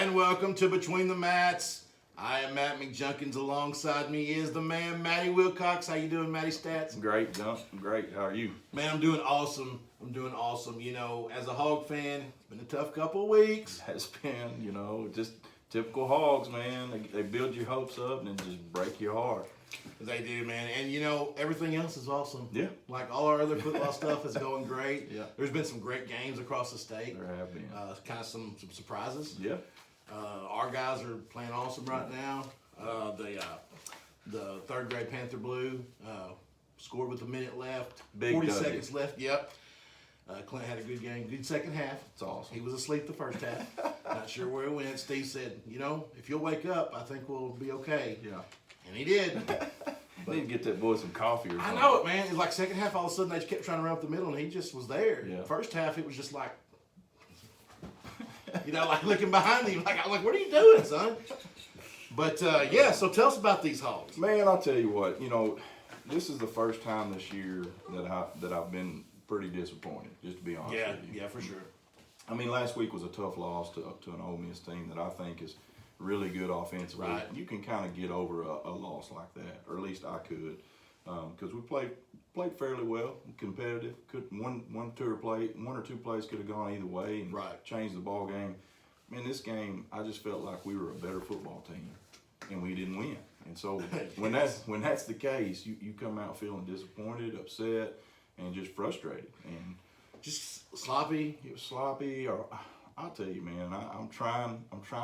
And welcome to Between the Mats. I am Matt McJunkins. Alongside me is the man, Matty Wilcox. How you doing, Matty Stats? Great, Junk. Great. How are you? Man, I'm doing awesome. You know, as a Hog fan, it's been a tough couple of weeks. It has been, just typical Hogs, man. They build your hopes up and then just break your heart. They do, man. And, you know, everything else is awesome. Yeah. Like, all our other football stuff is going great. Yeah. There's been some great games across the state. There have been. Kind of some surprises. Yeah. Our guys are playing awesome right now. The third grade Panther Blue scored with a minute left. Big 40 W. seconds left. Yep. Clint had a good game. Good second half. It's awesome. He was asleep the first half. Not sure where it went. Steve said, if you'll wake up, I think we'll be okay. Yeah. And he did. Need to get that boy some coffee or I something. know it, man. It's like second half, all of a sudden they just kept trying to run up the middle, and he just was there. Yeah. First half, it was just like, like looking behind him. I'm like, what are you doing, son? But yeah, so tell us about these Hogs. Man, I'll tell you what. This is the first time this year that I've been pretty disappointed. Just to be honest with you. Yeah, for sure. I mean, last week was a tough loss to an Ole Miss team that I think is really good offensively. Right. You can kind of get over a loss like that, or at least I could, because we played fairly well, competitive. One or two plays could have gone either way and Right. changed the ball game. Man, this game I just felt like we were a better football team, and we didn't win. And so when that's the case, you come out feeling disappointed, upset, and just frustrated. And Just sloppy. it was sloppy. Or I'll tell you, man, I'm trying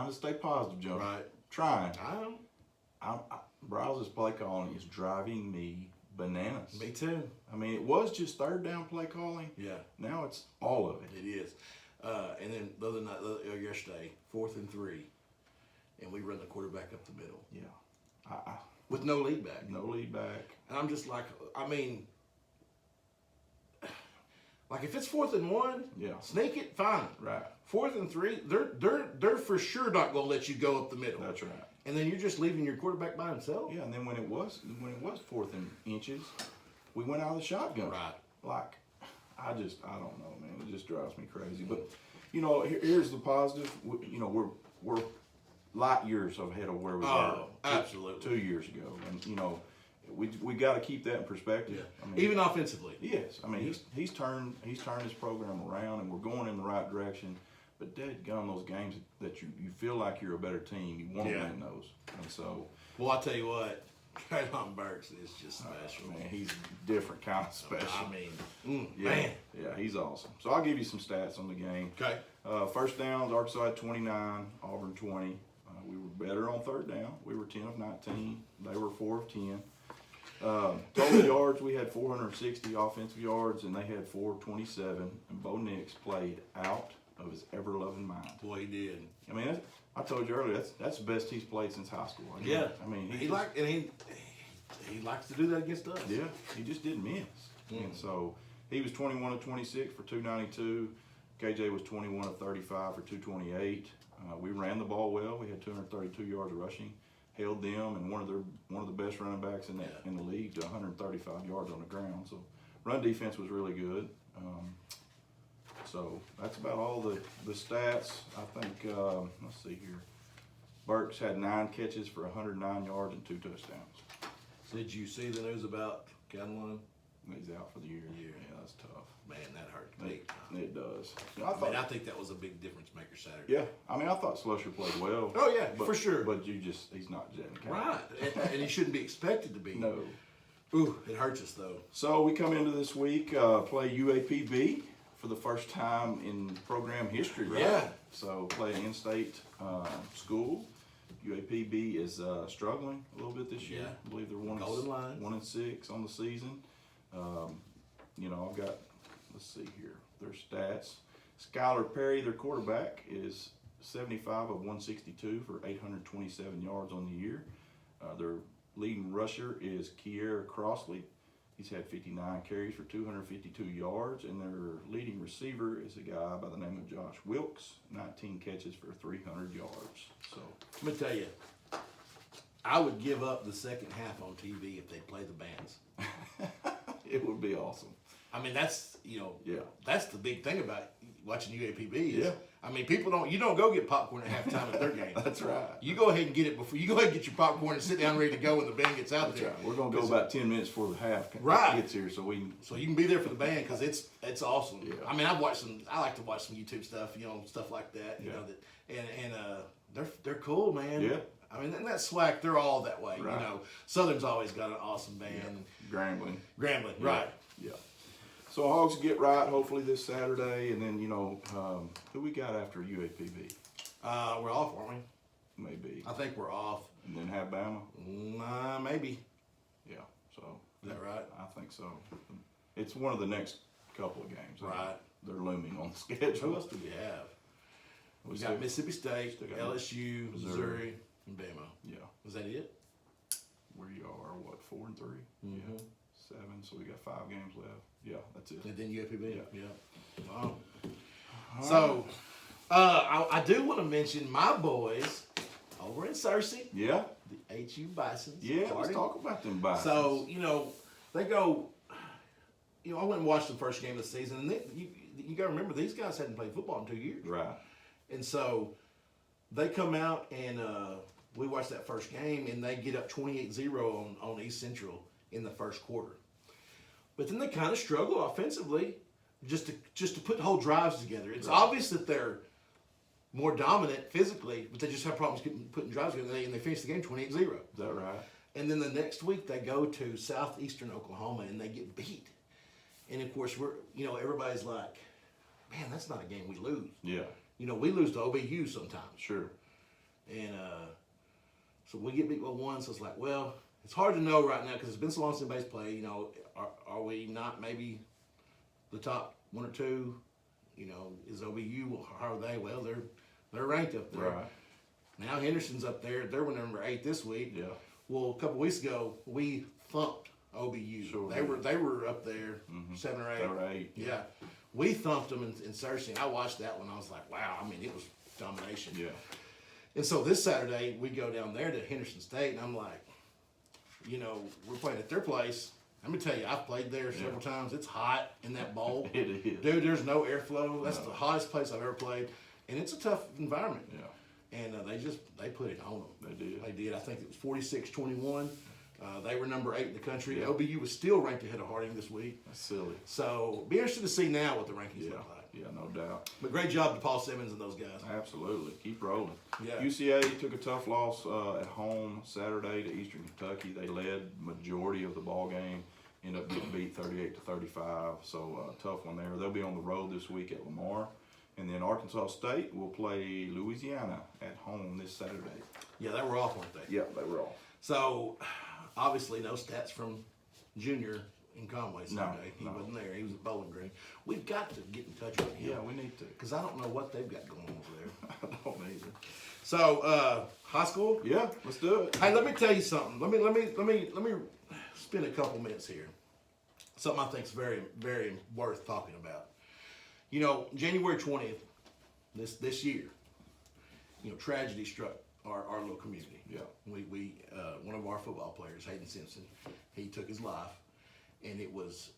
to stay positive, Joe. Right. Trying. I know. Browse's play calling is driving me bananas. Me too. I mean, it was just third down play calling. Yeah, Now it's all of it. it is. And then the other night, yesterday, 4th and 3, and we run the quarterback up the middle Yeah. with no lead back. No lead back. And I'm just like, if it's 4th and 1, Yeah. sneak it, fine. Right. 4th and 3, they're for sure not gonna let you go up the middle. That's right. And then you're just leaving your quarterback by himself. Yeah, and then when it was 4th and inches, we went out of the shotgun. Right. Like, I don't know, man. It just drives me crazy. But here's the positive. We're light years ahead of where we were. Absolutely. 2 years ago, and we got to keep that in perspective. Yeah. I mean, Even offensively. yes. I mean, he's turned his program around, and we're going in the right direction. But dadgum, those games that you feel like you're a better team, you want to Yeah. win those. And so, Well, I'll tell you what, Traylon Burks is just special. man, he's a different kind of special. Yeah. Yeah, Man. yeah, he's awesome. So I'll give you some stats on the game. Okay. First downs, Arkansas had 29, Auburn 20. We were better on third down. We were 10 of 19. They were 4 of 10. Total yards, we had 460 offensive yards, and they had 427. And Bo Nix played out of his ever-loving mind. Boy, he did. I mean, I told you earlier, that's the best he's played since high school. Yeah. I mean, He likes to do that against us. Yeah, he just didn't miss. And so he was 21 of 26 for 292. KJ was 21 of 35 for 228. We ran the ball well. We had 232 yards rushing. Held them, and one of the best running backs in the league to 135 yards on the ground. So run defense was really good. So that's about all the stats. I think, let's see here. Burks had 9 catches for 109 yards and 2 touchdowns. Did you see the news about Catalan? He's out for the year. Yeah. Yeah, that's tough. Man, that hurt me. It does. I think that was a big difference maker Saturday. Yeah, I mean, I thought Slusher played well. Oh, yeah, for sure. But he's not Jen. Right. And he shouldn't be expected to be. No. Ooh, it hurts us, though. So we come into this week, play UAPB for the first time in program history, right? Yeah. So play an in-state school. UAPB is struggling a little bit this year. Yeah. I believe they're 1-6 on the season. I've got, let's see here, their stats. Skylar Perry, their quarterback, is 75 of 162 for 827 yards on the year. Their leading rusher is Kiera Crossley. He's had 59 carries for 252 yards, and their leading receiver is a guy by the name of Josh Wilkes, 19 catches for 300 yards. So Let me tell you, I would give up the second half on TV if they play the bands. it would be awesome. I mean, that's Yeah. that's the big thing about watching UAPB. Is, Yeah. I mean, you don't go get popcorn at halftime at their game. That's right. You go ahead and get it before. You go ahead and get your popcorn and sit down ready to go when the band gets out That's there. right. We're gonna go about 10 minutes before the half Right. gets here, so we. So you can be there for the band because it's awesome. Yeah. I mean, I like to watch some YouTube stuff, stuff like that. You know that, they're cool, man. Yeah. I mean, and that SWAC, they're all that way. Right. Southern's always got an awesome band. Grambling. Grambling, Yeah. right? Yeah. So Hogs get right hopefully this Saturday, and then who we got after UAPB? We're off, aren't we? Maybe. I think we're off. And then have Bama. Maybe. Yeah. So. Is that right? I think so. It's one of the next couple of games. Right. They're looming on the schedule. Who else do we have? We still- got Mississippi State, still got LSU, Missouri, and Bama. Yeah. Is that it? We are what 4-3. Mhm. Yeah. 7. So we got 5 games left. Yeah, that's it. And then UAPB. Yeah. Wow. All So, I do want to mention my boys over in Searcy, Yeah. the HU Bisons. Yeah. Let's Party. talk about them Bisons. So, they go. I went and watched the first game of the season, and you got to remember these guys hadn't played football in 2 years, Right. and so they come out and we watched that first game, and they get up 28-0 on East Central in the first quarter. But then they kind of struggle offensively just to put whole drives together. It's obvious that they're more dominant physically, but they just have problems putting drives together, and they finish the game 28-0. Is that right? And then the next week they go to southeastern Oklahoma and they get beat. And of course everybody's like, man, that's not a game we lose. Yeah. We lose to OBU sometimes. Sure. And so we get beat by 1, so it's like, well, it's hard to know right now because it's been so long since anybody's played. Are we not maybe the top 1 or 2? Is OBU, how are they? Well, they're ranked up there. Right. Now Henderson's up there. They're number 8 this week. Yeah. Well, a couple weeks ago, we thumped OBU. Sure They were up there, 7 or 8. 7 or 8. Yeah. We thumped them in Searcy. I watched that one. I was like, wow. I mean, it was domination. Yeah. And so this Saturday, we go down there to Henderson State, and I'm like, we're playing at their place. Let me tell you, I've played there several times. It's hot in that bowl. It is. Dude, there's no airflow. That's the hottest place I've ever played. And it's a tough environment. Yeah. And they put it on them. They did. They did. I think it was 46-21. They were number 8 in the country. Yeah. OBU was still ranked ahead of Harding this week. That's silly. So be interested to see now what the rankings look like. Yeah, no doubt. But great job to Paul Simmons and those guys. Absolutely. Keep rolling. Yeah. UCA took a tough loss at home Saturday to Eastern Kentucky. They led majority of the ball game. Ended up getting beat 38-35. So tough one there. They'll be on the road this week at Lamar. And then Arkansas State will play Louisiana at home this Saturday. Yeah, they were off, weren't they? Yeah, they were off. So obviously no stats from Junior in Conway Saturday. He wasn't there. He was at Bowling Green. We've got to get in touch with him. Yeah, we need to. Because I don't know what they've got going on over there. I don't either. So high school. Yeah, let's do it. Hey, let me tell you something. Let me spend a couple minutes here. Something I think is very, very worth talking about. January 20th, this year, tragedy struck our little community. Yeah. We one of our football players, Hayden Simpson, he took his life, and it was,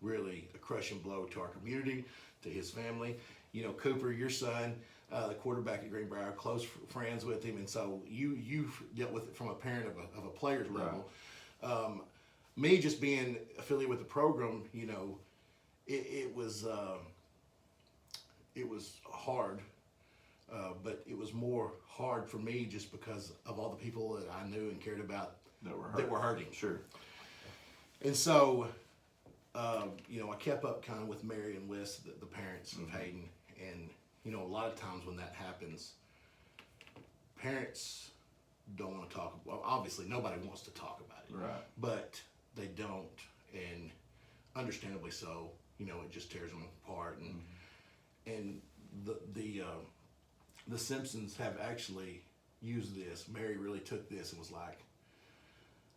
really a crushing blow to our community, to his family. Cooper, your son, the quarterback at Greenbrier, close friends with him, and so you've dealt with it from a parent of a player's level. Me just being affiliated with the program, it was hard, but it was more hard for me just because of all the people that I knew and cared about that were hurting. Sure. And so, I kept up kind of with Mary and Liz, the parents of Hayden, and a lot of times when that happens, parents don't want to talk. Well, obviously nobody wants to talk about it, Right. but they don't, and understandably so. It just tears them apart, and the Simpsons have actually used this. Mary really took this and was like,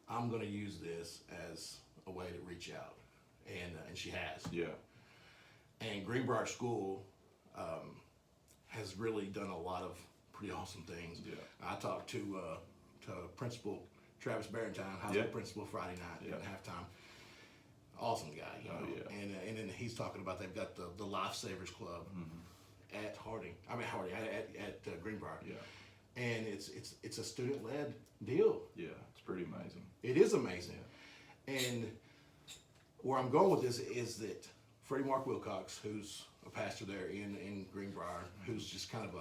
I'm going to use this as a way to reach out, and she has. Yeah. And Greenbrier School has really done a lot of pretty awesome things. Yeah. I talked to Principal Travis Barrentine, high school principal, Friday night at halftime. Awesome guy, Oh, yeah. And then he's talking about they've got the Lifesavers Club at I mean Hardy at Greenbrier. Yeah. And it's a student led deal. Yeah, it's pretty amazing. It is amazing. And where I'm going with this is that Freddie Mark Wilcox, who's a pastor there in Greenbrier, who's just kind of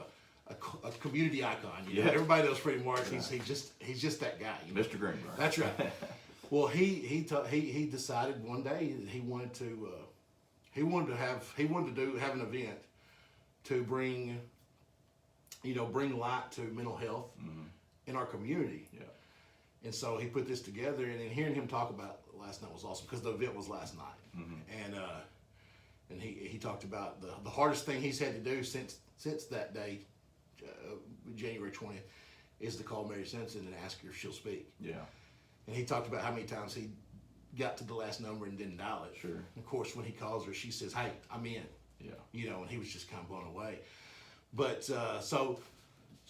a community icon. You know? Yeah. Everybody knows Freddie Mark. He's just that guy. You know? Mr. Greenbrier. That's right. Well, he decided one day that he wanted to have an event to bring light to mental health in our community. Yeah. And so he put this together, and then hearing him talk about it last night was awesome because the event was last night, and he talked about the hardest thing he's had to do since that day, January 20th, is to call Mary Simpson and ask her if she'll speak. Yeah. And he talked about how many times he got to the last number and didn't dial it. Sure. And of course, when he calls her, she says, "Hey, I'm in." Yeah. You know, and he was just kind of blown away. But so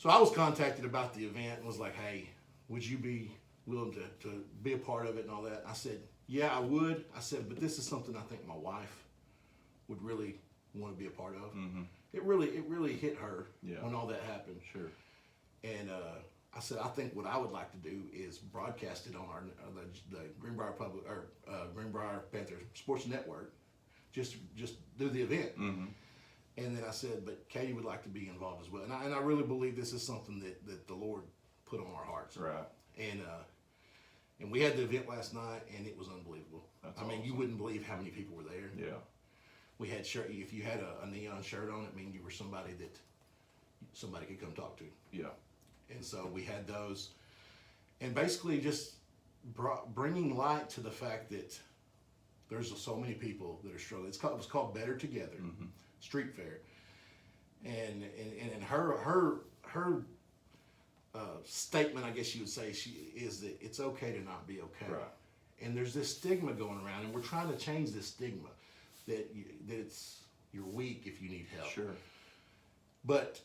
I was contacted about the event and was like, "Hey, would you be willing to be a part of it and all that?" I said, "Yeah, I would." I said, "But this is something I think my wife would really want to be a part of." Mm-hmm. It really hit her when all that happened. Sure. And I said, I think what I would like to do is broadcast it on the Greenbrier Greenbrier Panther Sports Network. Just do the event. Mm-hmm. And then I said, but Katie would like to be involved as well. And I really believe this is something that the Lord put on our hearts. Right. And we had the event last night, and it was unbelievable. That's I mean, you wouldn't believe how many people were there. Yeah. We had if you had a neon shirt on, it mean you were somebody that somebody could come talk to. Yeah. And so we had those, and basically just bringing light to the fact that there's so many people that are struggling. It was called Better Together, Street Fair, and her statement, I guess you would say, is that it's okay to not be okay. Right. And there's this stigma going around, and we're trying to change this stigma that you're weak if you need help. Sure. But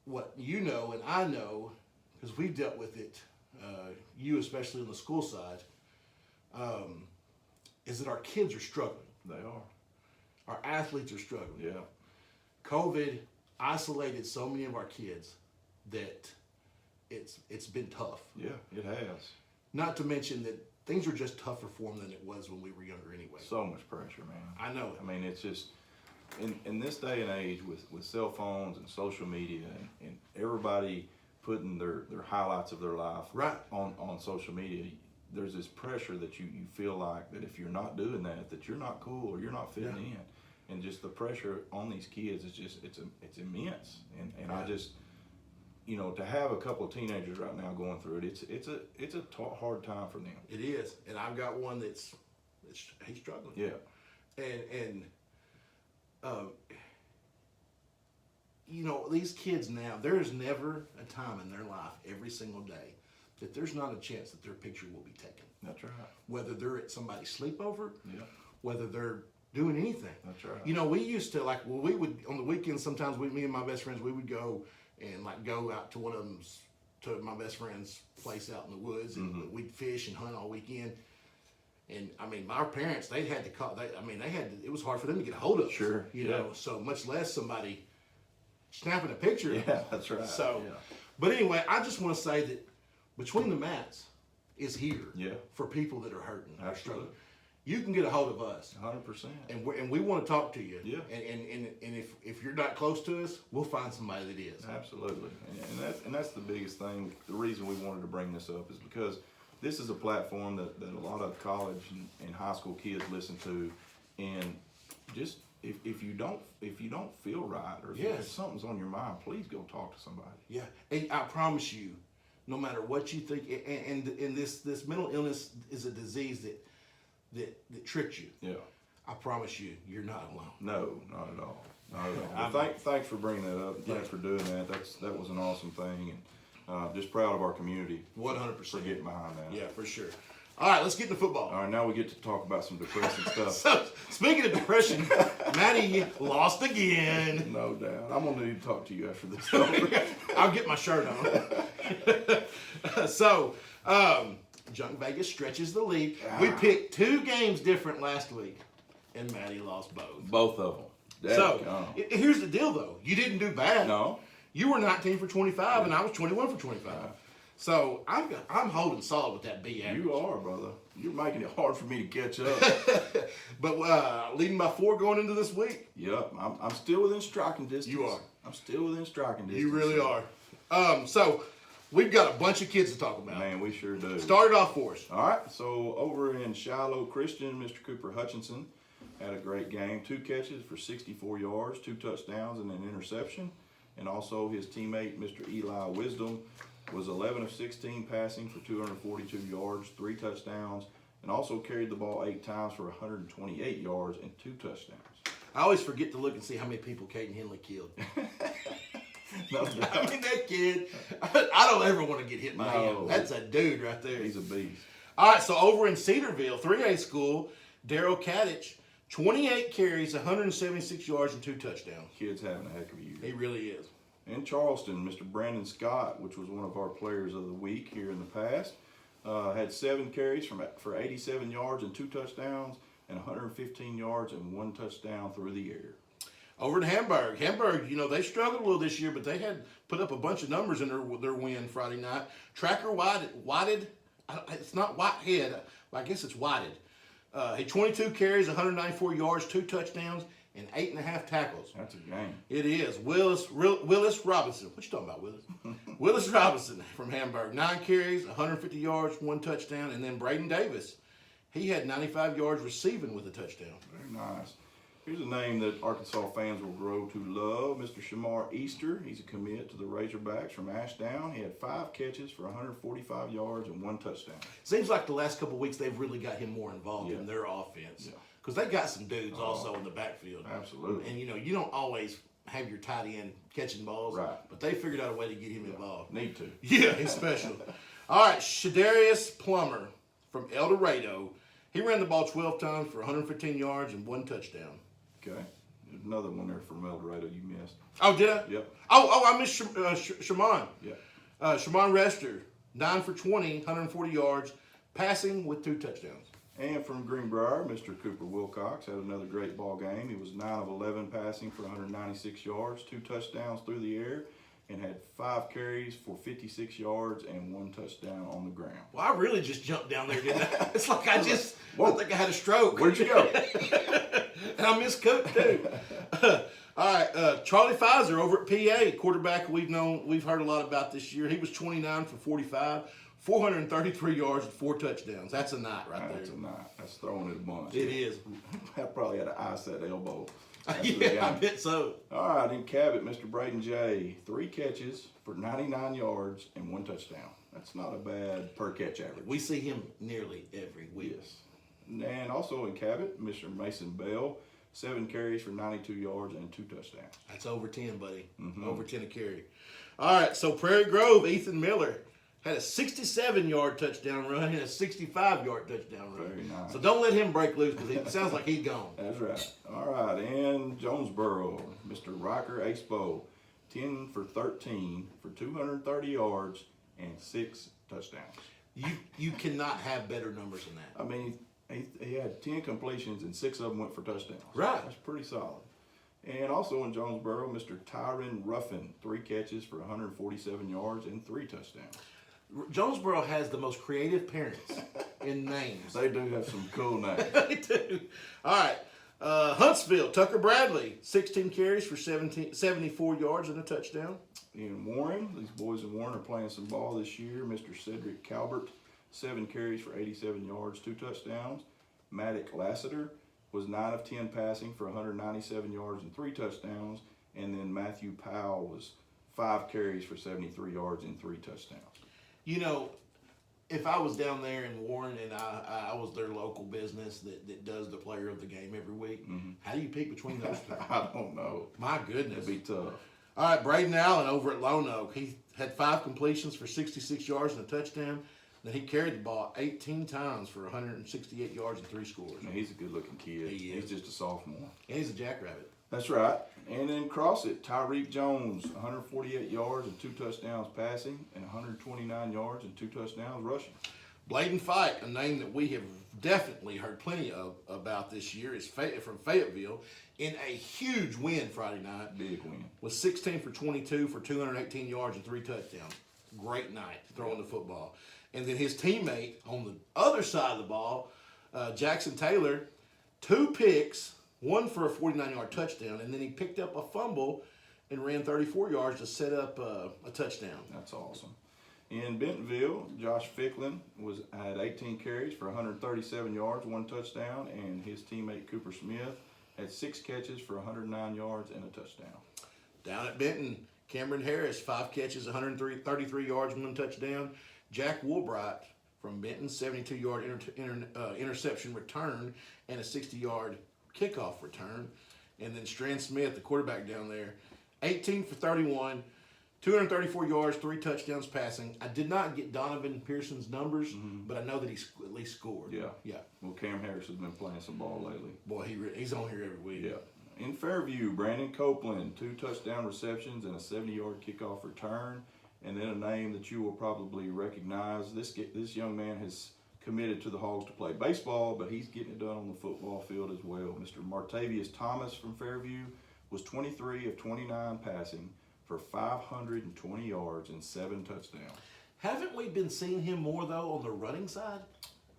what you know and I know, because we've dealt with it, you especially on the school side, is that our kids are struggling. They are. Our athletes are struggling. Yeah. COVID isolated so many of our kids that it's been tough. Yeah, it has. Not to mention that things are just tougher for them than it was when we were younger anyway. So much pressure, man. I know it. I mean, it's just in this day and age with cell phones and social media and everybody putting their highlights of their life Right. on social media, there's this pressure that you feel like that if you're not doing that you're not cool or you're not fitting in, and just the pressure on these kids is just it's immense, and Yeah. I just, you know, to have a couple of teenagers right now going through it, it's a hard time for them. It is, and I've got one he's struggling. Yeah. And you know, these kids now, there is never a time in their life every single day that there's not a chance that their picture will be taken. That's right. Whether they're at somebody's sleepover, Yeah. whether they're doing anything. That's right. You know, we used to we would on the weekends sometimes me and my best friends, we would go and go out to my best friend's place out in the woods, and we'd fish and hunt all weekend. And I mean, our parents, they had to call. It was hard for them to get a hold of us. Sure, You yeah. know, so much less somebody snapping a picture. Yeah, that's right. So, yeah. but anyway, I just want to say that Between the Mats is here. Yeah. For people that are hurting, or Absolutely. struggling. You can get a hold of us, 100%. and we want to talk to you. Yeah. And if you're not close to us, we'll find somebody that is. Absolutely, and that's the biggest thing. The reason we wanted to bring this up is because this is a platform that a lot of college and high school kids listen to, and just if you don't feel right, or if something's on your mind, please go talk to somebody. Yeah, and I promise you, no matter what you think, and this mental illness is a disease that tricks you. Yeah. I promise you, you're not alone. No, not at all. Not at all. Well, thanks for bringing that up. Thanks for doing that. That was an awesome thing, and just proud of our community 100%. for getting behind that. Yeah, for sure. All right, let's get into football. All right, now we get to talk about some depressing stuff. So, speaking of depression, Maddie lost again. No doubt. I'm gonna need to talk to you after this. I'll get my shirt on. So, Junk Vegas stretches the lead. We picked 2 games different last week, and Maddie lost both. Both of them. Here's the deal, though. You didn't do bad. No. You were 19 for 25, and I was 21 for 25. So I'm holding solid with that B average. You are, brother. You're making it hard for me to catch up. But leading by 4 going into this week. Yep, I'm still within striking distance. You are. I'm still within striking distance. You really are. So we've got a bunch of kids to talk about. Man, we sure do. Start it off for us. All right, so over in Shiloh Christian, Mr. Cooper Hutchinson had a great game. 2 catches for 64 yards, 2 touchdowns, and an interception. And also his teammate, Mr. Eli Wisdom, was 11 of 16 passing for 242 yards, 3 touchdowns, and also carried the ball 8 times for 128 yards and 2 touchdowns. I always forget to look and see how many people Caden Henley killed. No doubt. I mean, that kid, I don't ever want to get hit by him. That's a dude right there. He's a beast. All right, so over in Cedarville, 3A school, Daryl Kadich, 28 carries, 176 yards, and 2 touchdowns. Kid's having a heck of a year. He really is. In Charleston, Mr. Brandon Scott, which was one of our players of the week here in the past, had 7 carries for 87 yards and 2 touchdowns, and 115 yards and 1 touchdown through the air. Over in Hamburg, they struggled a little this year, but they had put up a bunch of numbers in their win Friday night. Tracker Whited, it's not Whitehead, I guess it's Whited. He 22 carries, 194 yards, 2 touchdowns, and 8.5 tackles. That's a game. It is. Willis Robinson. What you talking about, Willis? Willis Robinson from Hamburg. 9 carries, 150 yards, 1 touchdown. And then Braden Davis. He had 95 yards receiving with a touchdown. Very nice. Here's a name that Arkansas fans will grow to love. Mr. Shamar Easter. He's a commit to the Razorbacks from Ashdown. He had 5 catches for 145 yards and 1 touchdown. Seems like the last couple of weeks they've really got him more involved in their offense. Yeah. Because they got some dudes also in the backfield. Absolutely. And, you don't always have your tight end catching balls. Right. But they figured out a way to get him involved. Need to. Yeah, he's special. All right, Shadarius Plummer from El Dorado. He ran the ball 12 times for 115 yards and 1 touchdown. Okay. There's another one there from El Dorado you missed. Oh, did I? Yep. Oh, I missed Shaman. Yeah. Shaman Rester, 9 for 20, 140 yards, passing with 2 touchdowns. And from Greenbrier, Mr. Cooper Wilcox had another great ball game. He was 9 of 11 passing for 196 yards, 2 touchdowns through the air, and had 5 carries for 56 yards and 1 touchdown on the ground. Well, I really just jumped down there, didn't I? It's like I think I had a stroke. Where'd you go? And I missed Cook too. All right, Charlie Pfizer over at PA, quarterback we've heard a lot about this year. He was 29 for 45, 433 yards and 4 touchdowns. That's a night right there. That's a night. That's throwing it a bunch. It is. I probably had an ice at elbow. Yeah, I bet so. All right, in Cabot, Mr. Braden J, 3 catches for 99 yards and 1 touchdown. That's not a bad per catch average. We see him nearly every week. Yes. And also in Cabot, Mr. Mason Bell, 7 carries for 92 yards and 2 touchdowns. That's over 10, buddy. Mm-hmm. Over 10 a carry. All right, so Prairie Grove, Ethan Miller had a 67-yard touchdown run and a 65-yard touchdown run. Very nice. So don't let him break loose because it sounds like he's gone. That's right. All right, and Jonesboro, Mr. Riker Acebo, 10 for 13 for 230 yards and 6 touchdowns. You cannot have better numbers than that. I mean, he had 10 completions and 6 of them went for touchdowns. Right. That's pretty solid. And also in Jonesboro, Mr. Tyron Ruffin, 3 catches for 147 yards and 3 touchdowns. Jonesboro has the most creative parents in names. They do have some cool names. They do. All right. Huntsville, Tucker Bradley, 16 carries for 74 yards and a touchdown. In Warren, these boys in Warren are playing some ball this year. Mr. Cedric Calvert, 7 carries for 87 yards, 2 touchdowns. Maddox Lassiter was 9 of 10 passing for 197 yards and 3 touchdowns. And then Matthew Powell was 5 carries for 73 yards and 3 touchdowns. If I was down there in Warren and I was their local business that does the player of the game every week, how do you pick between those 2? I don't know. My goodness. It'd be tough. All right, Braden Allen over at Lone Oak. He had 5 completions for 66 yards and a touchdown. Then he carried the ball 18 times for 168 yards and 3 scores. Man, he's a good-looking kid. He is. He's just a sophomore. And he's a jackrabbit. That's right. And then cross it, Tyreek Jones, 148 yards and 2 touchdowns passing, and 129 yards and 2 touchdowns rushing. Bladen Fike, a name that we have definitely heard plenty of about this year, is from Fayetteville in a huge win Friday night. Big win. Was 16 for 22 for 218 yards and 3 touchdowns. Great night throwing the football. And then his teammate on the other side of the ball, Jackson Taylor, 2 picks, one for a 49-yard touchdown, and then he picked up a fumble and ran 34 yards to set up a touchdown. That's awesome. In Bentonville, Josh Ficklin had 18 carries for 137 yards, 1 touchdown, and his teammate Cooper Smith had 6 catches for 109 yards and a touchdown. Down at Benton, Cameron Harris, 5 catches, 133 yards, 1 touchdown. Jack Woolbright from Benton, 72-yard interception return and a 60-yard kickoff return. And then Strand Smith, the quarterback down there, 18 for 31, 234 yards, 3 touchdowns passing. I did not get Donovan Pearson's numbers, but I know that he at least scored. Yeah. Well, Cam Harris has been playing some ball lately. Boy, he's on here every week. Yeah. In Fairview, Brandon Copeland, 2 touchdown receptions and a 70-yard kickoff return. And then a name that you will probably recognize. This young man has committed to the Hogs to play baseball, but he's getting it done on the football field as well. Mr. Martavius Thomas from Fairview was 23 of 29 passing for 520 yards and 7 touchdowns. Haven't we been seeing him more, though, on the running side?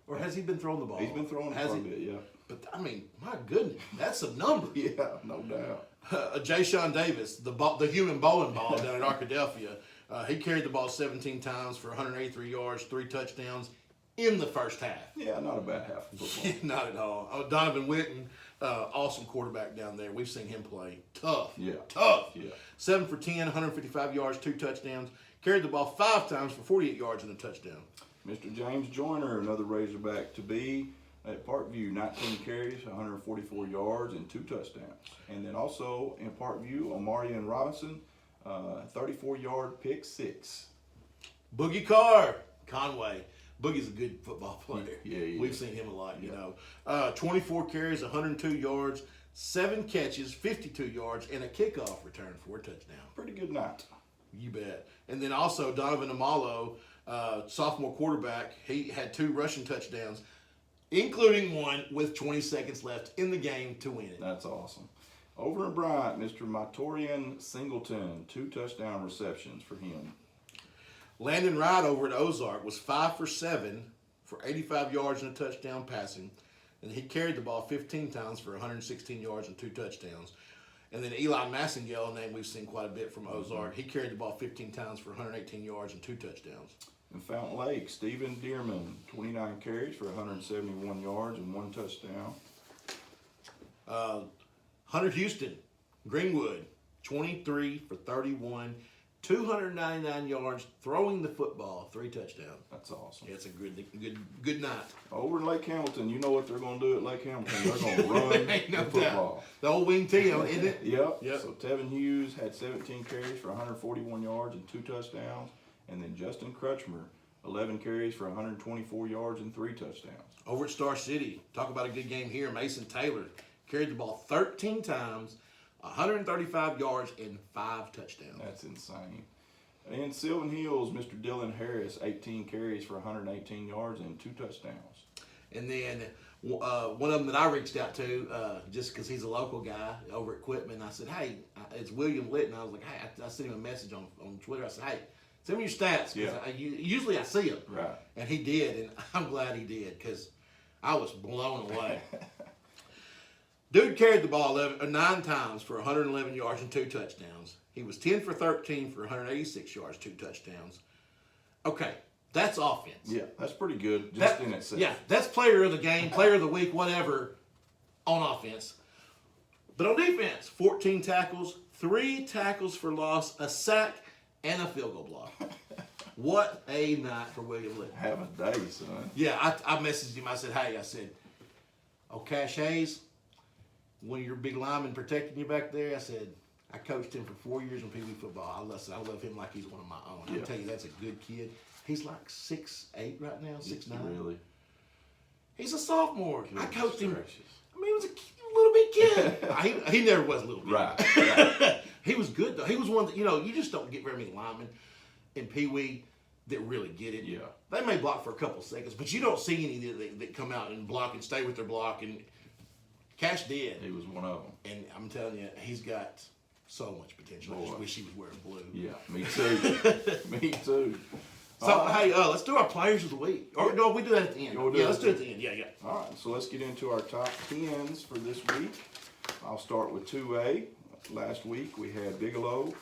Or has he been throwing the ball? He's been throwing it quite a bit, yeah. But, I mean, my goodness, that's some numbers. Yeah, no doubt. Jay-Sean Davis, the human bowling ball down at Arkadelphia, he carried the ball 17 times for 183 yards, 3 touchdowns in the first half. Yeah, not a bad half of football. Not at all. Donovan Witten, awesome quarterback down there. We've seen him play tough. Yeah. Tough. Yeah. 7 for 10, 155 yards, 2 touchdowns. Carried the ball 5 times for 48 yards and a touchdown. Mr. James Joyner, another Razorback to be at Parkview, 19 carries, 144 yards, and 2 touchdowns. And then also in Parkview, Omarion Robinson, 34-yard pick 6. Boogie Carr, Conway. Boogie's a good football player. Yeah. We've seen him a lot, you know. 24 carries, 102 yards, 7 catches, 52 yards, and a kickoff return for a touchdown. Pretty good night. You bet. And then also Donovan Amalo, sophomore quarterback, he had 2 rushing touchdowns, including one with 20 seconds left in the game to win it. That's awesome. Over in Bryant, Mr. Matorian Singleton, 2 touchdown receptions for him. Landon Wright over at Ozark was 5 for 7 for 85 yards and a touchdown passing. And he carried the ball 15 times for 116 yards and 2 touchdowns. And then Eli Massengale, a name we've seen quite a bit from Ozark, he carried the ball 15 times for 118 yards and 2 touchdowns. In Fountain Lake, Stephen Dearman, 29 carries for 171 yards and 1 touchdown. Hunter Houston, Greenwood, 23 for 31, 299 yards, throwing the football, 3 touchdowns. That's awesome. Yeah, it's a good night. Over in Lake Hamilton, you know what they're going to do at Lake Hamilton? They're going to run Ain't no the football. doubt. The old wing team, isn't it? Yep. Yep. So Tevin Hughes had 17 carries for 141 yards and 2 touchdowns. And then Justin Crutchmer, 11 carries for 124 yards and 3 touchdowns. Over at Star City, talk about a good game here. Mason Taylor carried the ball 13 times, 135 yards, and 5 touchdowns. That's insane. In Sylvan Hills, Mr. Dylan Harris, 18 carries for 118 yards and 2 touchdowns. And then one of them that I reached out to, just because he's a local guy over at Quitman, I said, hey, it's William Litton. I was like, hey, I sent him a message on Twitter. I said, hey, send me your stats. Yeah. Usually I see them. Right. And he did, and I'm glad he did because I was blown away. Dude carried the ball 9 times for 111 yards and 2 touchdowns. He was 10 for 13 for 186 yards, 2 touchdowns. Okay, that's offense. Yeah, that's pretty good just in itself. Yeah, that's player of the game, player of the week, whatever, on offense. But on defense, 14 tackles, 3 tackles for loss, a sack, and a field goal block. What a night for William Litton. Have a day, son. Yeah, I messaged him. I said, hey, Cash Hayes, one of your big linemen protecting you back there, I said, I coached him for 4 years in Pee Wee football. I love him like he's one of my own. Yeah. I'll tell you, that's a good kid. He's like 6'8" right now, 6'9". Really? He's a sophomore. I coached him. Gracious. I mean, he was a little bit kid. he never was a little bit. Right. He was good, though. He was one that, you just don't get very many linemen in Pee Wee that really get it. Yeah. They may block for a couple seconds, but you don't see any that come out and block and stay with their block. And Cash did. He was one of them. And I'm telling you, he's got so much potential. I just wish he was wearing blue. Yeah, me too. Me too. So, hey, let's do our players of the week. Or no, we do that at the end. Yeah, let's do it at the end. Yeah. All right, so let's get into our top 10s for this week. I'll start with 2A. Last week we had Bigelow,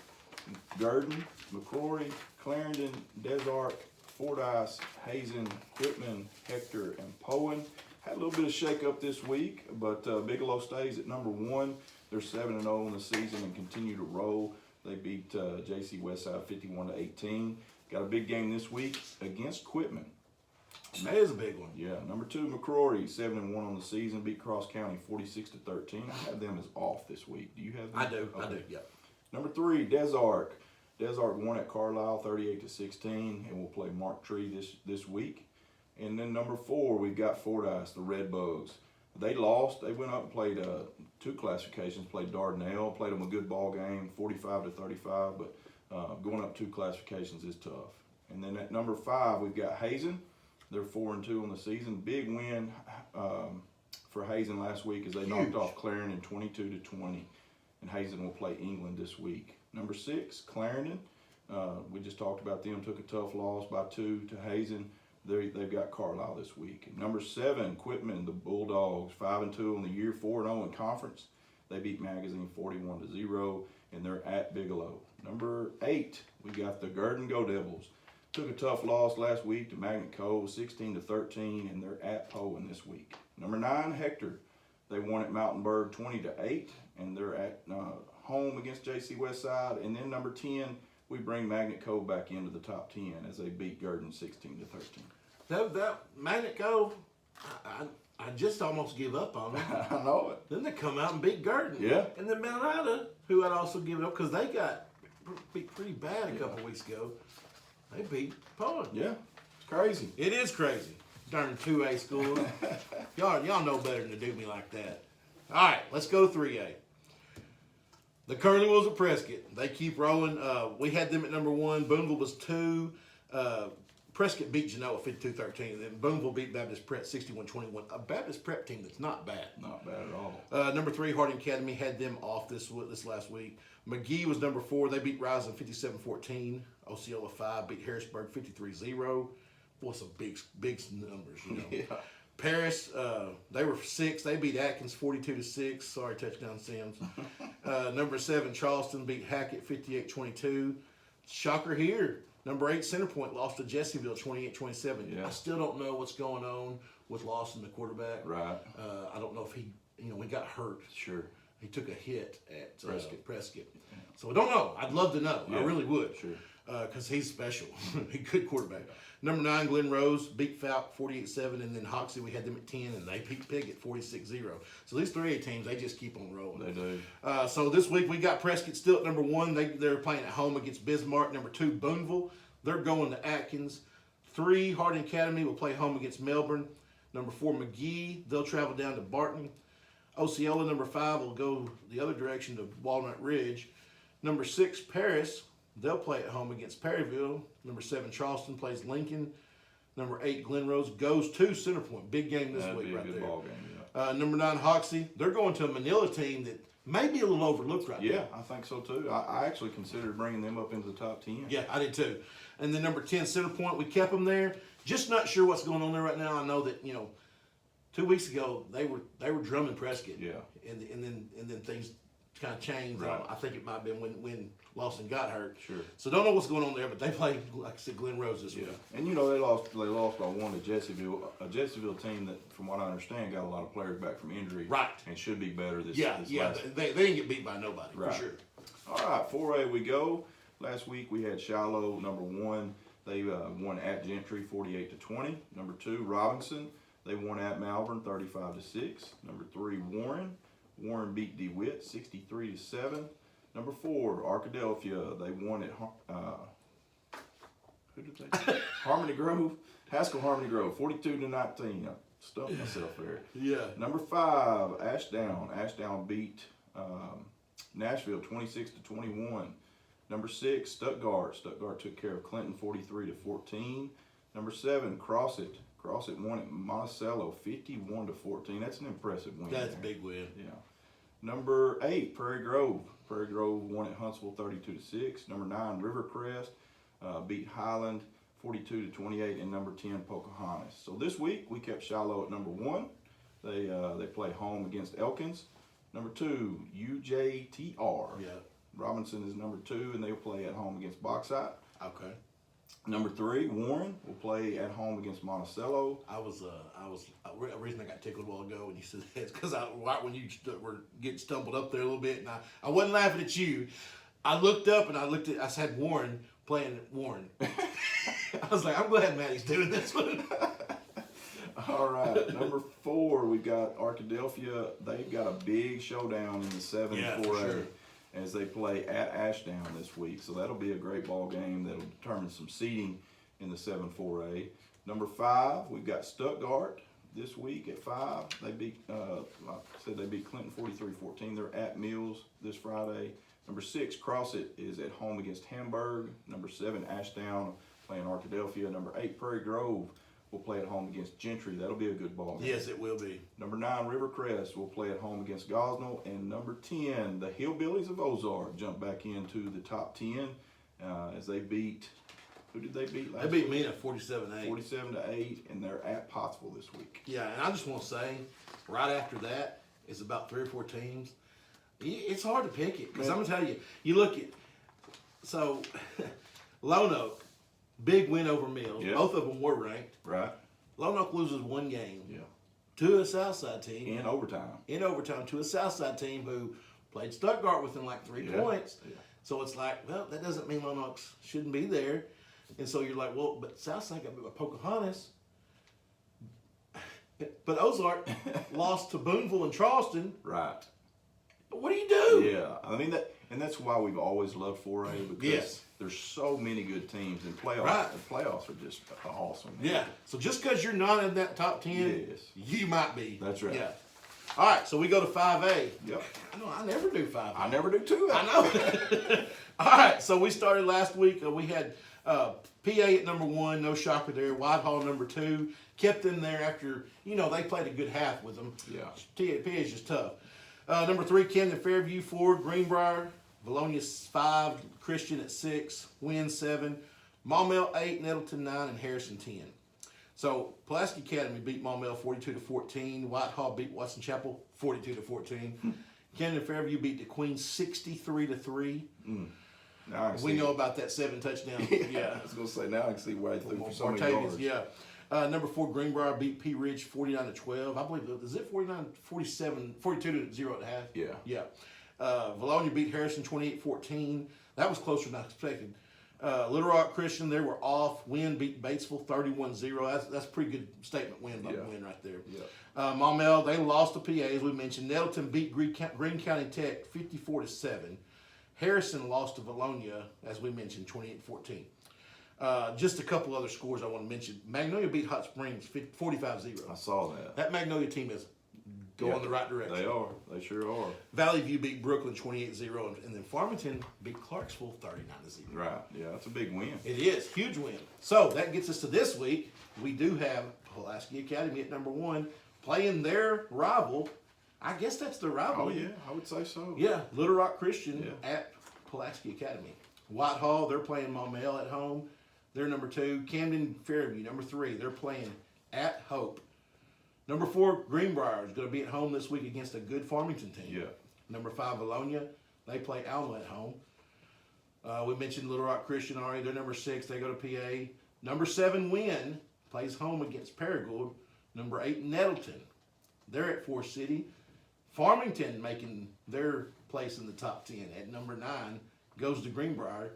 Gurdon, McCrory, Clarendon, Des Arc, Fordyce, Hazen, Whitman, Hector, and Poen. Had a little bit of shake-up this week, but Bigelow stays at number 1. They're 7-0 in the season and continue to roll. They beat JC Westside 51-18. Got a big game this week against Quitman. That is a big one. Yeah, number 2, McCrory, 7-1 on the season, beat Cross County 46-13. I have them as off this week. Do you have them? I do. Okay. I do. Yeah. Number 3, Des Arc. Des Arc won at Carlisle 38-16, and will play Mark Tree this week. And then number 4, we've got Fordyce, the Red Bugs. They lost. They went up and played 2 classifications. Played Dardanelle. Played them a good ball game, 45-35. But going up 2 classifications is tough. And then at number 5, we've got Hazen. They're 4-2 on the season. Big win for Hazen last week as they knocked off Clarendon 22-20. And Hazen will play England this week. Number 6, Clarendon. We just talked about them. Took a tough loss by 2 to Hazen. They've got Carlisle this week. And number 7, Quitman, the Bulldogs, 5-2 on the year, 4-0 in conference. They beat Magazine 41-0, and they're at Bigelow. Number 8, we got the Gurdon Go Devils. Took a tough loss last week to Magnet Cove, 16-13, and they're at Poen this week. Number 9, Hector. They won at Mountainburg 20-8, and they're at home against JC Westside. And then number 10, we bring Magnet Cove back into the top 10 as they beat Gurdon 16-13. That Magnet Cove, I just almost give up on them. I know it. Then they come out and beat Gurdon. Yeah. And then Mount Ida, who I'd also give it up because they got beat pretty bad a couple weeks ago. They beat Poen. Yeah, it's crazy. It is crazy. Darn 2A schools. y'all know better than to do me like that. All right, let's go 3A. The Curly Wolves of Prescott. They keep rolling. We had them at number 1. Boonville was 2. Prescott beat Genoa 52-13. And then Boonville beat Baptist Prep 61-21. A Baptist Prep team that's not bad. Not bad at all. Number 3, Harding Academy had them off this last week. McGee was number 4. They beat Rising 57-14. Osceola 5 beat Harrisburg 53-0. Boy, some big numbers, you know. Yeah. Paris, they were 6. They beat Atkins 42-6. Sorry, touchdown Sims. Number 7, Charleston beat Hackett 58-22. Shocker here. Number 8, Centerpoint lost to Jessieville 28-27. Yeah. I still don't know what's going on with Lawson, the quarterback. Right. I don't know if he got hurt. Sure. He took a hit at Prescott. Yeah. So I don't know. I'd love to know. Yeah. I really would. Sure. Because he's special. He's a good quarterback. Number 9, Glen Rose beat Falk 48-7, and then Hoxie, we had them at 10, and they beat Piggott 46-0. So these 3A teams, they just keep on rolling. They do. So this week we got Prescott still at number 1. They're playing at home against Bismarck. Number 2, Boonville. They're going to Atkins. 3, Harding Academy will play home against Melbourne. Number 4, McGee. They'll travel down to Barton. Osceola, number 5, will go the other direction to Walnut Ridge. Number 6, Paris. They'll play at home against Perryville. Number 7, Charleston plays Lincoln. Number 8, Glen Rose goes to Centerpoint. Big game this That'd week be a right good there. ball game, yeah. Number 9, Hoxie. They're going to a Manila team that may be a little overlooked right now. Yeah, I think so too. I actually considered bringing them up into the top 10. Yeah, I did too. And then number 10, Centerpoint, we kept them there. Just not sure what's going on there right now. I know that, 2 weeks ago they were drumming Prescott. Yeah. And then things kind of changed. Right. I think it might have been when Lawson got hurt. Sure. So don't know what's going on there, but they played, like I said, Glen Rose this Yeah, week. and they lost by 1 to Jessieville, a Jessieville team that, from what I understand, got a lot of players back from injury. Right. And should be better this Yeah, last. they didn't get beat by nobody, Right. for sure. All right, 4A we go. Last week we had Shiloh, number 1. They won at Gentry 48-20. Number 2, Robinson. They won at Malvern 35-6. Number 3, Warren. Warren beat DeWitt 63-7. Number 4, Arkadelphia. They won at who did they? Harmony Grove. Haskell Harmony Grove 42-19. I stumped myself there. Yeah. Number 5, Ashdown. Ashdown beat Nashville 26-21. Number 6, Stuttgart. Stuttgart took care of Clinton 43-14. Number 7, Crossit. Crossit won at Monticello 51-14. That's an impressive win. That's a there. big win. Yeah. Number 8, Prairie Grove. Prairie Grove won at Huntsville 32-6. Number 9, Rivercrest beat Highland 42-28, and number 10, Pocahontas. So this week we kept Shiloh at number 1. They play home against Elkins. Number 2, UJTR. Yeah. Robinson is number 2, and they'll play at home against Bauxite. Okay. Number 3, Warren will play at home against Monticello. A reason I got tickled a while ago when you said that is because right when you were getting stumbled up there a little bit, and I wasn't laughing at you. I looked up and I said Warren playing Warren. I was like, I'm glad Maddie's doing this one. All right, number 4, we've got Arkadelphia. They've got a big showdown in the 7-4A. Sure. As they play at Ashdown this week. So that'll be a great ball game that'll determine some seeding in the 7-4A. Number 5, we've got Stuttgart this week at 5. They beat, like I said, they beat Clinton 43-14. They're at Mills this Friday. Number 6, Crossit is at home against Hamburg. Number 7, Ashdown playing Arkadelphia. Number 8, Prairie Grove will play at home against Gentry. That'll be a good ball game. Yes, it will be. Number 9, Rivercrest will play at home against Gosnell. And number 10, the Hillbillies of Ozark jump back into the top 10 as they beat, who did they beat last They beat week? me at 47-8. 47-8, and they're at Pottsville this week. Yeah, and I just want to say, right after that, it's about 3 or 4 teams. It's hard to pick it because I'm going to tell you, you look at, so Lone Oak, big win over Mills. Yeah. Both of them were ranked. Right? Lone Oak loses one game Yeah. to a Southside team In overtime. to a Southside team who played Stuttgart within like 3 Yeah. points. Yeah. So it's like, well, that doesn't mean Lone Oaks shouldn't be there. And so you're like, well, but Southside got beat by Pocahontas. But Ozark lost to Boonville and Charleston. Right. What do you do? Yeah. I mean, that's why we've always loved 4A because Yes. there's so many good teams and playoffs. Right. The playoffs are just awesome. Yeah. So just because you're not in that top 10, Yes. you might be. That's right. Yeah. All right, so we go to 5A. Yep. I never do 5A. I never do too. I know. All right, so we started last week. We had PA at number 1, no shocker there. Whitehall number 2, kept them there after, they played a good half with them. Yeah. PA is just tough. Number 3, Camden Fairview 4, Greenbrier, Valonia 5, Christian at 6, Wynn 7, Maumelle 8, Nettleton 9, and Harrison 10. So Pulaski Academy beat Maumelle 42-14. Whitehall beat Watson Chapel 42-14. Camden Fairview beat the Queen 63-3. Now I can We see. know about that 7 touchdown. Yeah. I was gonna say now I can see why he threw for so many Martavis, yards. yeah. Number 4, Greenbrier beat P Ridge 49-12. I believe, is it 49-47, 42-0 at half? Yeah. Yeah. Valonia beat Harrison 28-14. That was closer than I expected. Little Rock Christian, they were off. Wynn beat Batesville 31-0. That's a pretty good statement win by Wynn right there. Yeah. Maumelle, they lost to PA, as we mentioned. Nettleton beat Greene County Tech 54-7. Harrison lost to Valonia, as we mentioned, 28-14. Just a couple other scores I want to mention. Magnolia beat Hot Springs 45-0. I saw that. That Magnolia team is going in the right direction. They are. They sure are. Valley View beat Brooklyn 28-0, and then Farmington beat Clarksville 39-0. Right. Yeah, that's a big win. It is, huge win. So that gets us to this week. We do have Pulaski Academy at number 1 playing their rival. I guess that's their rival. Oh yeah, I would say so. Yeah, Little Rock Christian Yeah. at Pulaski Academy. Whitehall, they're playing Maumelle at home. They're number 2. Camden Fairview, number 3. They're playing at Hope. Number 4, Greenbrier is going to be at home this week against a good Farmington team. Yeah. Number 5, Valonia, they play Alma at home. We mentioned Little Rock Christian already. They're number 6. They go to PA. Number 7, Wynn, plays home against Paragould. Number 8, Nettleton. They're at Forest City. Farmington making their place in the top 10 at number 9 goes to Greenbrier.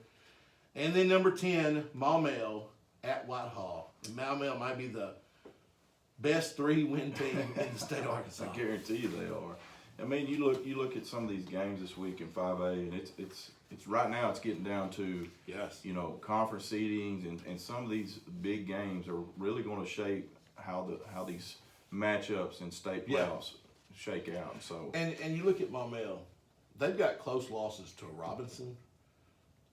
And then number 10, Maumelle at Whitehall. And Maumelle might be the best 3-win team in the state of Arkansas. I guarantee you they are. I mean, you look at some of these games this week in 5A, and it's right now it's getting down to Yes. conference seedings, and some of these big games are really going to shape how these matchups in state Yeah. playoffs shake out. So And you look at Maumelle, they've got close losses to Robinson,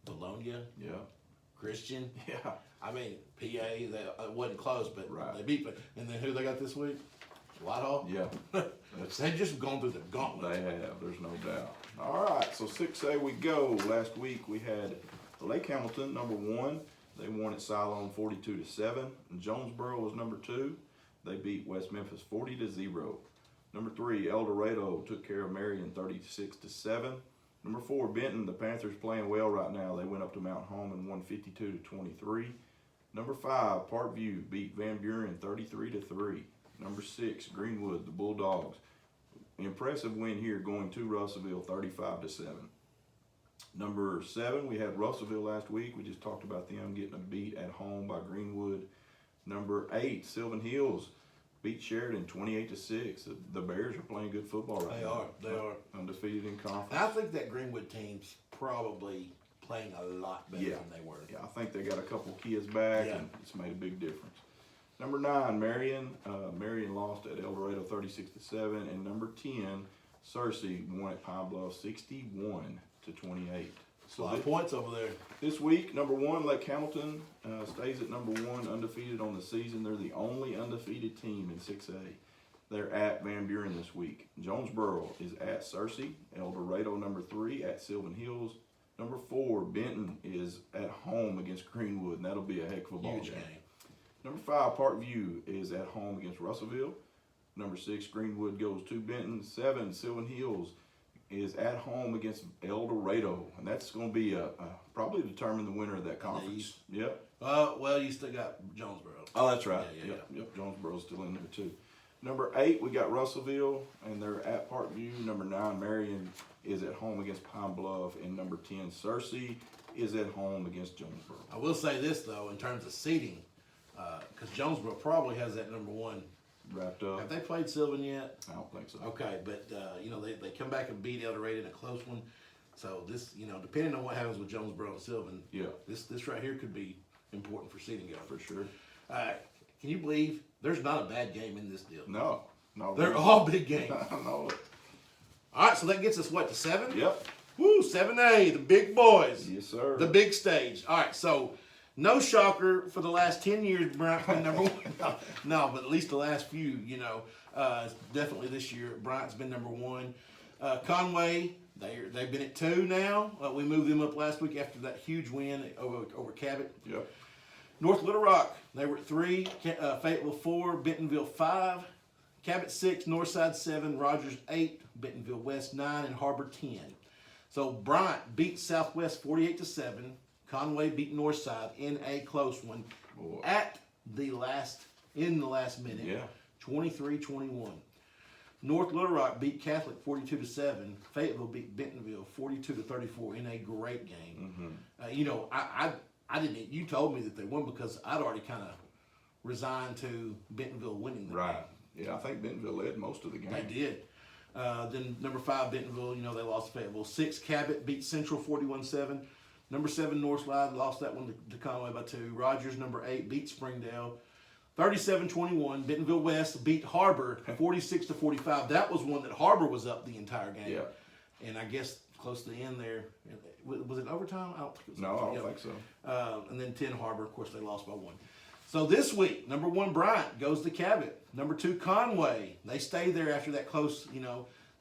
Bologna, Yeah. Christian. Yeah. I mean, PA, it wasn't close, but Right. they beat. And then who they got this week? Whitehall. Yeah. They've just gone through the gauntlet. They have, there's no doubt. All right, so 6A we go. Last week we had Lake Hamilton, number 1. They won at Siloam 42-7. And Jonesboro was number 2. They beat West Memphis 40-0. Number 3, El Dorado took care of Marion 36-7. Number 4, Benton, the Panthers playing well right now. They went up to Mount Home and won 52-23. Number 5, Parkview beat Van Buren 33-3. Number 6, Greenwood, the Bulldogs. Impressive win here, going to Russellville 35-7. Number 7, we had Russellville last week. We just talked about them getting a beat at home by Greenwood. Number 8, Sylvan Hills beat Sheridan 28-6. The Bears are playing good football right now. They are. Undefeated in conference. And I think that Greenwood team's probably playing a lot better Yeah. than they were. Yeah, I think they got a couple kids back, Yeah. and it's made a big difference. Number 9, Marion. Marion lost at El Dorado 36-7, and number 10, Searcy won at Pine Bluff 61-28. A lot of points over there. This week, number 1, Lake Hamilton stays at number 1, undefeated on the season. They're the only undefeated team in 6A. They're at Van Buren this week. Jonesboro is at Searcy. El Dorado, number 3, at Sylvan Hills. Number 4, Benton is at home against Greenwood, and that'll be a heck of a ball Huge game. game. Number 5, Parkview is at home against Russellville. Number 6, Greenwood goes to Benton. 7, Sylvan Hills is at home against El Dorado, and that's going to be probably determine the winner of that conference. Yep. Well, you still got Jonesboro. Oh, that's right. Yeah. Yep. Jonesboro's still in there too. Number 8, we got Russellville, and they're at Parkview. Number 9, Marion is at home against Pine Bluff, and number 10, Searcy is at home against Jonesboro. I will say this though, in terms of seeding, because Jonesboro probably has that number 1. Wrapped up? Have they played Sylvan yet? I don't think so. Okay, but they come back and beat El Dorado in a close one. So this, depending on what happens with Jonesboro and Sylvan, Yeah, this right here could be important for seeding guys. for sure. Can you believe there's not a bad game in this deal? No, They're really. all big games. I know it. All right, so that gets us what, to 7? Yep. Woo, 7A, the big boys. Yes, sir. The big stage. All right, so no shocker for the last 10 years, Bryant been number 1. No, but at least the last few, definitely this year, Bryant's been number 1. Conway, they've been at 2 now. We moved them up last week after that huge win over Cabot. Yep. North Little Rock, they were at 3. Fayetteville 4, Bentonville 5. Cabot 6, Northside 7, Rogers 8, Bentonville West 9, and Harbor 10. So Bryant beat Southwest 48-7. Conway beat Northside in a close one Boy. in the last minute. Yeah. 23-21. North Little Rock beat Catholic 42-7. Fayetteville beat Bentonville 42-34 in a great game. Mm-hmm. I didn't. You told me that they won because I'd already kind of resigned to Bentonville winning the Right. game. Yeah, I think Bentonville led most of the game. They did. Then number 5, Bentonville, they lost to Fayetteville. 6, Cabot beat Central 41-7. Number 7, Northside lost that one to Conway by 2. Rogers, number 8, beat Springdale 37-21. Bentonville West beat Harbor 46-45. That was one that Harbor was up the entire game. Yeah. And I guess close to the end there, was it overtime? I don't think it was. No, I overtime. don't Yep. think so. And then 10 Harbor, of course, they lost by 1. So this week, number 1 Bryant goes to Cabot. Number 2 Conway. They stayed there after that close.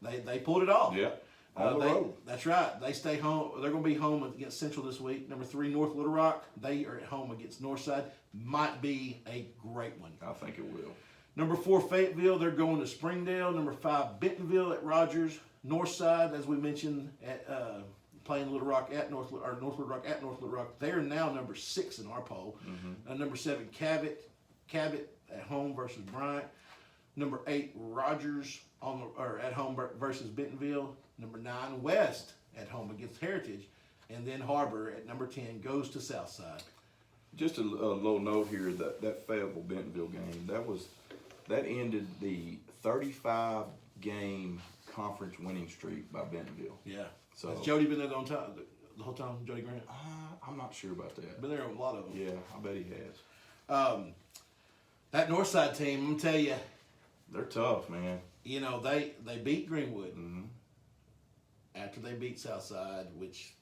They pulled it off. Yeah. On the road. That's right. They stay home. They're going to be home against Central this week. Number 3 North Little Rock. They are at home against Northside. Might be a great one. I think it will. Number 4 Fayetteville. They're going to Springdale. Number 5 Bentonville at Rogers. Northside, as we mentioned, at playing Little Rock at North Little Rock at North Little Rock. They are now number 6 in our poll. Mm-hmm. Number 7 Cabot at home versus Bryant. Number 8 Rogers at home versus Bentonville. Number 9 West at home against Heritage, and then Harbor at number 10 goes to Southside. Just a little note here that Fayetteville Bentonville game that ended the 35 game conference winning streak by Bentonville. Yeah. So Has Jody been there the whole time? Jody Grant. I'm not sure about that. Been there a lot of them. Yeah, I bet he has. That Northside team, I'm gonna tell you, They're tough, man. they beat Greenwood Mm-hmm. after they beat Southside, which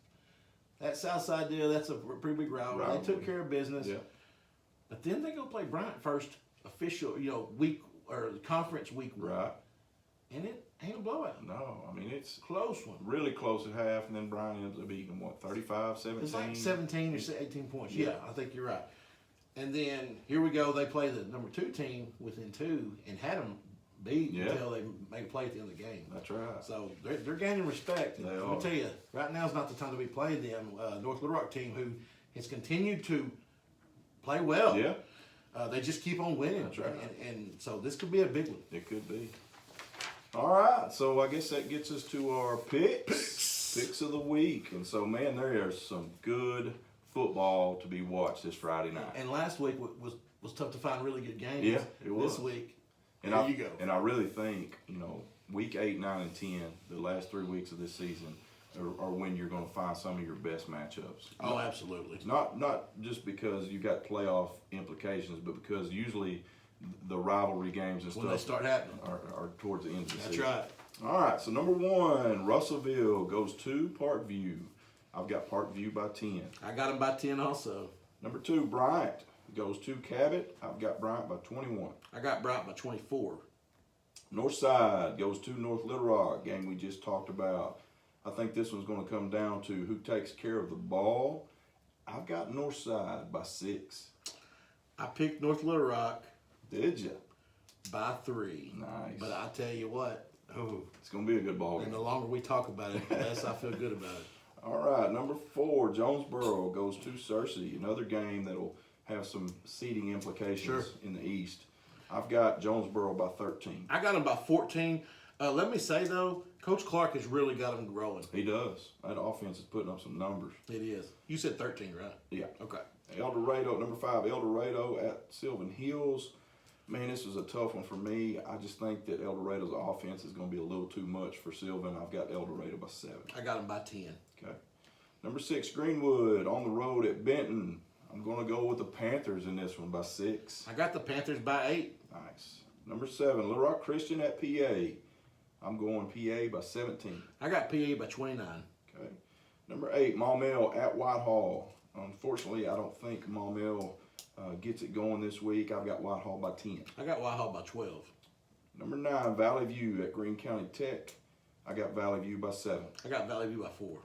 that Southside deal, that's a pretty big rivalry. They took care of business. Yeah. But then they go play Bryant first official, week or conference week one. Right. And it ain't a blowout. No, I mean, it's Close one. really close at half, and then Brian ends up beating them, 35, 17? It's like 17 or 18 points. Yeah, I think you're right. And then here we go. They play the number 2 team within 2 and had them beat until they made a play at the end of the game. That's right. So they're gaining respect. They Let are. me tell you, right now is not the time to be playing them. North Little Rock team who has continued to play well. Yeah, They just keep on winning. That's right. And so this could be a big one. it could be. All right, so I guess that gets us to our picks of the week. And so, man, there is some good football to be watched this Friday night. And last week was tough to find really good games. Yeah, it was. This week, And there you go. And I really think, week 8, 9, and 10, the last 3 weeks of this season, are when you're going to find some of your best matchups. Oh, absolutely. Not just because you got playoff implications, but because usually the rivalry games and When they stuff start happening. are towards the end of the That's season. right. All right, so number 1, Russellville goes to Parkview. I've got Parkview by 10. I got them by 10 also. Number 2, Bryant goes to Cabot. I've got Bryant by 21. I got Bryant by 24. Northside goes to North Little Rock, game we just talked about. I think this one's going to come down to who takes care of the ball. I've got Northside by 6. I picked North Little Rock Did you? by 3. Nice. But I tell you what, It's going to be a good ball and game. the longer we talk about it, the less I feel good about it. All right, number 4, Jonesboro goes to Searcy. Another game that'll have some seeding implications Sure. in the East. I've got Jonesboro by 13. I got them by 14. Let me say, though, Coach Clark has really got them growing. He does. That offense is putting up some numbers. It is. You said 13, right? Yeah. Okay. El Dorado, number 5, El Dorado at Sylvan Hills. Man, this was a tough one for me. I just think that El Dorado's offense is going to be a little too much for Sylvan. I've got El Dorado by 7. I got them by 10. Okay. Number 6, Greenwood on the road at Benton. I'm going to go with the Panthers in this one by 6. I got the Panthers by 8. Nice. Number 7, Little Rock Christian at PA. I'm going PA by 17. I got PA by 29. Okay. Number 8, Maumelle at Whitehall. Unfortunately, I don't think Maumelle gets it going this week. I've got Whitehall by 10. I got Whitehall by 12. Number 9, Valley View at Greene County Tech. I got Valley View by 7. I got Valley View by 4.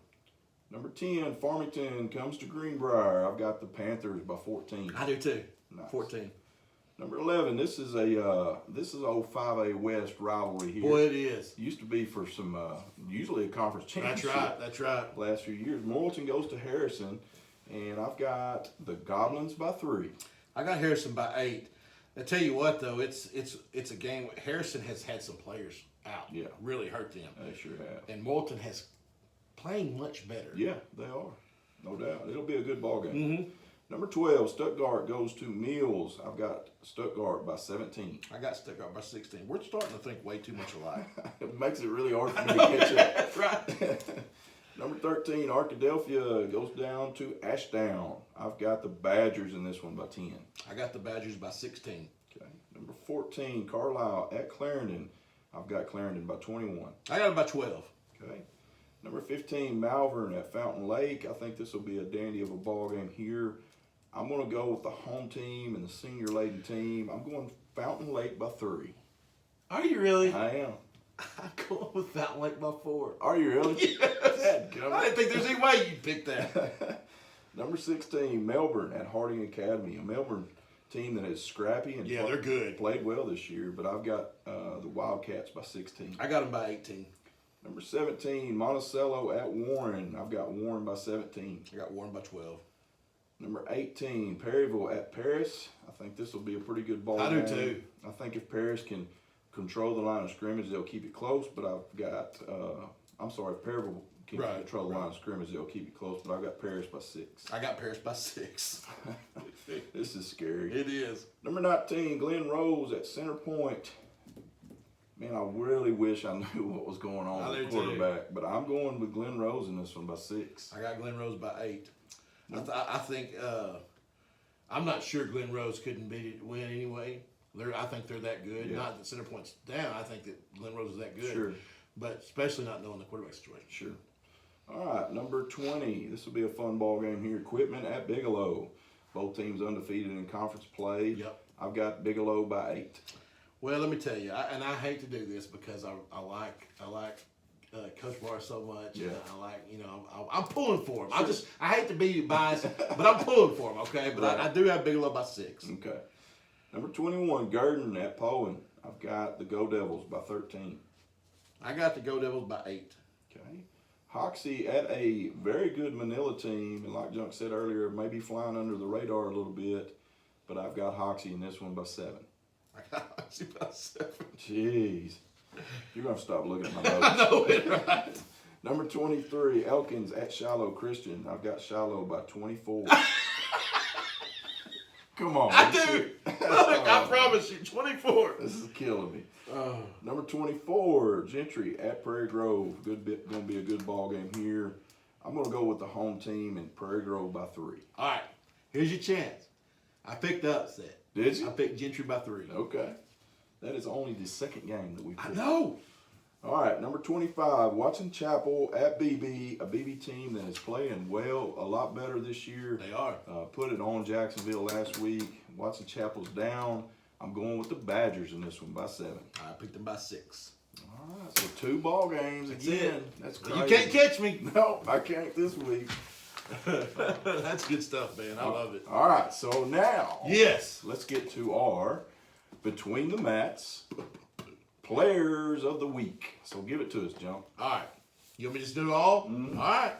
Number 10, Farmington comes to Greenbrier. I've got the Panthers by 14. I do too. Nice. 14. Number 11, this is old 5A West rivalry here. Boy, it is. Used to be for some usually a conference championship. That's right. That's right. Last few years, Morrilton goes to Harrison, and I've got the Goblins by 3. I got Harrison by 8. I tell you what, though, it's a game. Harrison has had some players out. Yeah. Really hurt them. They sure have. And Moulton has playing much better. Yeah, they are, no doubt. It'll be a good ball game. Mm-hmm. Number 12, Stuttgart goes to Mills. I've got Stuttgart by 17. I got Stuttgart by 16. We're starting to think way too much alike. It makes it really hard for me to catch up. Right. Number 13, Arkadelphia goes down to Ashdown. I've got the Badgers in this one by 10. I got the Badgers by 16. Okay. Number 14, Carlisle at Clarendon. I've got Clarendon by 21. I got them by 12. Okay. Number 15, Malvern at Fountain Lake. I think this will be a dandy of a ball game here. I'm going to go with the home team and the senior laden team. I'm going Fountain Lake by 3. Are you really? I am. I'm going with Fountain Lake by 4. Are you really? Yes. I didn't think there's any way you'd pick that. Number 16, Melbourne at Harding Academy. A Melbourne team that is scrappy and Yeah, they're good. played well this year, but I've got the Wildcats by 16. I got them by 18. Number 17, Monticello at Warren. I've got Warren by 17. I got Warren by 12. Number 18, Perryville at Paris. I think this will be a pretty good ball I game. do too. I think if Paris can control the line of scrimmage, they'll keep it close. But I've got, if Perryville can control the line of scrimmage, they'll keep it close. But I've got Paris by 6. I got Paris by 6. This is scary. It is. Number 19, Glen Rose at Center Point. Man, I really wish I knew what was going on with the quarterback. But I'm going with Glen Rose in this one by 6. I got Glen Rose by 8. I think I'm not sure Glen Rose couldn't win anyway. I think they're that good. Yeah. Not that Center Point's down. I think that Glen Rose is that good. Sure. But especially not knowing the quarterback situation. Sure. All right, number 20. This will be a fun ball game here. Equipment at Bigelow. Both teams undefeated in conference play. Yep. I've got Bigelow by 8. Well, let me tell you, I hate to do this because I like Coach Barr so much. Yeah. And I like, I'm pulling for him. I hate to be biased, but I'm pulling for him. Okay, but Right. I do have Bigelow by 6. Okay. Number 21, Gurdon at Poen. I've got the Go Devils by 13. I got the Go Devils by 8. Okay. Hoxie at a very good Manila team, and like Junk said earlier, maybe flying under the radar a little bit, but I've got Hoxie in this one by 7. I got Hoxie by 7. Jeez. You're going to stop looking at my I notes. know it, right? Number 23, Elkins at Shiloh Christian. I've got Shiloh by 24. Come on. I do. Look, I promise you, 24. This is killing me. Oh. Number 24, Gentry at Prairie Grove. Going to be a good ball game here. I'm going to go with the home team and Prairie Grove by 3. All right, here's your chance. I picked the upset. Did I you? picked Gentry by 3. Okay. That is only the second game that we I picked. know. All right, number 25, Watson Chapel at BB, a BB team that is playing well, a lot better this year. They are. Put it on Jacksonville last week. Watson Chapel's down. I'm going with the Badgers in this one by 7. I picked them by 6. All right, so 2 ball games That's again. it. That's crazy. You can't catch me. No, I can't this week. That's good stuff, man. I love it. All right, so now Yes. let's get to our Between the Mats Players of the Week. So give it to us, Jump. All right. You want me to just do it all? Mm-hmm. All right.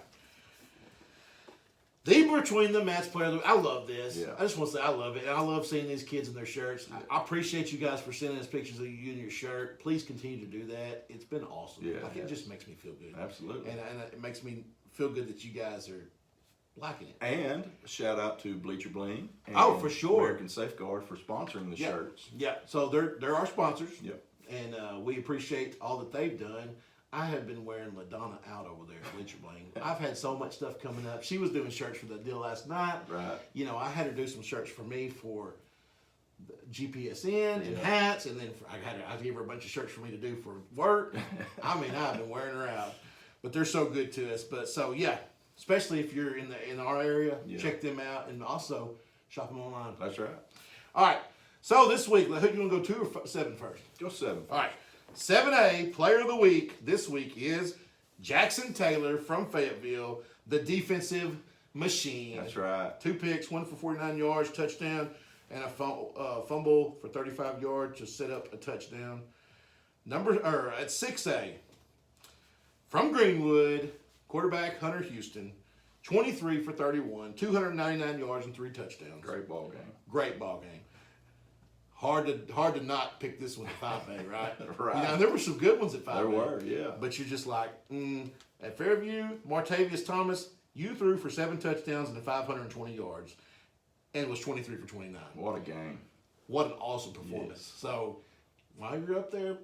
The Between the Mats player of the week. I love this. Yeah. I just want to say I love it. And I love seeing these kids in their shirts. I appreciate you guys for sending us pictures of you in your shirt. Please continue to do that. It's been awesome. Yeah, Like, yeah. it just makes me feel good. Absolutely. And it makes me feel good that you guys are liking it. And a shout out to Bleacher Bling. And Oh, for sure. American Safeguard for sponsoring the Yeah. shirts. Yeah. So they're our sponsors. Yep. And we appreciate all that they've done. I have been wearing LaDonna out over there at Bleacher Bling. I've had so much stuff coming up. She was doing shirts for that deal last night. Right. I had her do some shirts for me for the GPSN and Yeah. hats, and then I gave her a bunch of shirts for me to do for work. I mean, I've been wearing her out, but they're so good to us. But so yeah, especially if you're in our area, Yeah. check them out, and also shop them online. That's right. All right. So this week, who you want to go 2 or 7 first? Go 7. All right. 7A player of the week this week is Jackson Taylor from Fayetteville, the defensive machine. That's right. 2 picks, 1 for 49 yards, touchdown, and a fumble for 35 yards to set up a touchdown. At 6A, from Greenwood, quarterback Hunter Houston, 23 for 31, 299 yards and 3 touchdowns. Great ball game. Great ball game. Hard to not pick this one at 5A, right? Right. There were some good ones at 5A. There were, yeah. But you're just like, at Fairview, Martavius Thomas, you threw for 7 touchdowns and 520 yards, and was 23 for 29. What a game. What an awesome performance. Yes. So while you're up there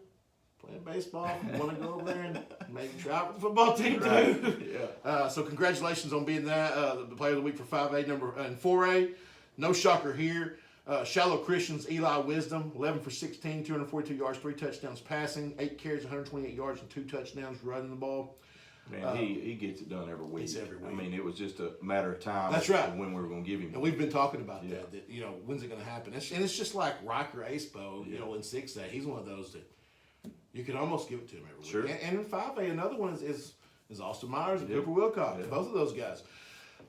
playing baseball, you want to go over there and maybe try out with the football team Right. too. Yeah. So congratulations on being the player of the week for 5A and 4A. No shocker here. Shiloh Christian's Eli Wisdom, 11 for 16, 242 yards, 3 touchdowns passing, 8 carries, 128 yards, and 2 touchdowns running the ball. Man, he gets it done every week. It's every week. I mean, it was just a matter of time. That's right. When we were going to give him. And we've been talking about Yeah. that when's it going to happen? And it's just like Riker Acepo, Yeah. in 6A. He's one of those that you could almost give it to him every week. Sure. And in 5A, another one is Austin Myers and Yeah. Cooper Wilcox, Yeah. both of those guys.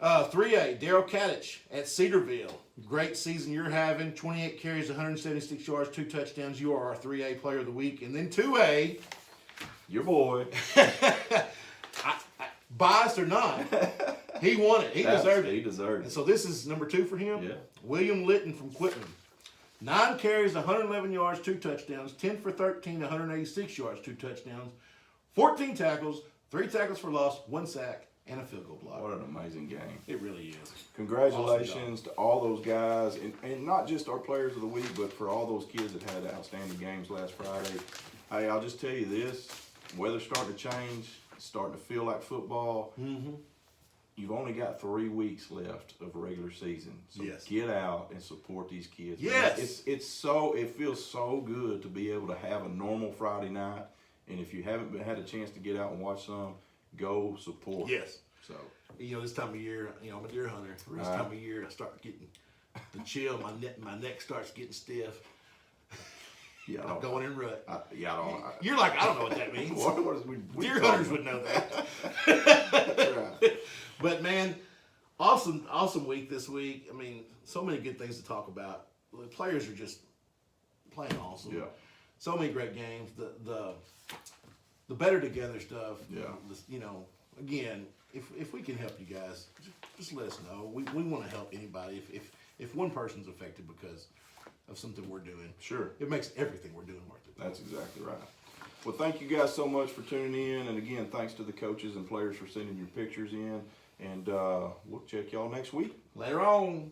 3A, Daryl Kadich at Cedarville. Great season you're having. 28 carries, 176 yards, 2 touchdowns. You are our 3A player of the week. And then 2A, Your boy. biased or not, he won it. He deserved it. He deserved And it. so this is number 2 for him. Yeah. William Litton from Quitman. 9 carries, 111 yards, 2 touchdowns. 10 for 13, 186 yards, 2 touchdowns. 14 tackles, 3 tackles for loss, 1 sack, and a field goal block. What an amazing game. It really is. Congratulations to all those guys, and not just our players of the week, but for all those kids that had outstanding games last Friday. Hey, I'll just tell you this, weather's starting to change, it's starting to feel like football. Mm-hmm. You've only got 3 weeks left of regular season, so Yes. get out and support these kids. Yes. Man, it feels so good to be able to have a normal Friday night, and if you haven't had a chance to get out and watch some, go support. Yes. So You know, this time of year, you know, I'm a deer hunter. This time of year, I start getting the chill. My neck starts getting stiff. yeah, I'm going in rut. You're like, I don't know what that means. what is we Deer talking hunters would know that. That's right. But man, awesome week this week. I mean, so many good things to talk about. The players are just playing awesome. Yeah. So many great games. The better together stuff. Yeah. You know, again, if we can help you guys, just let us know. We want to help anybody. If one person's affected because of something we're doing, Sure. it makes everything we're doing worth it. That's exactly right. Well, thank you guys so much for tuning in, and again, thanks to the coaches and players for sending your pictures in. And we'll check y'all next week. Later on.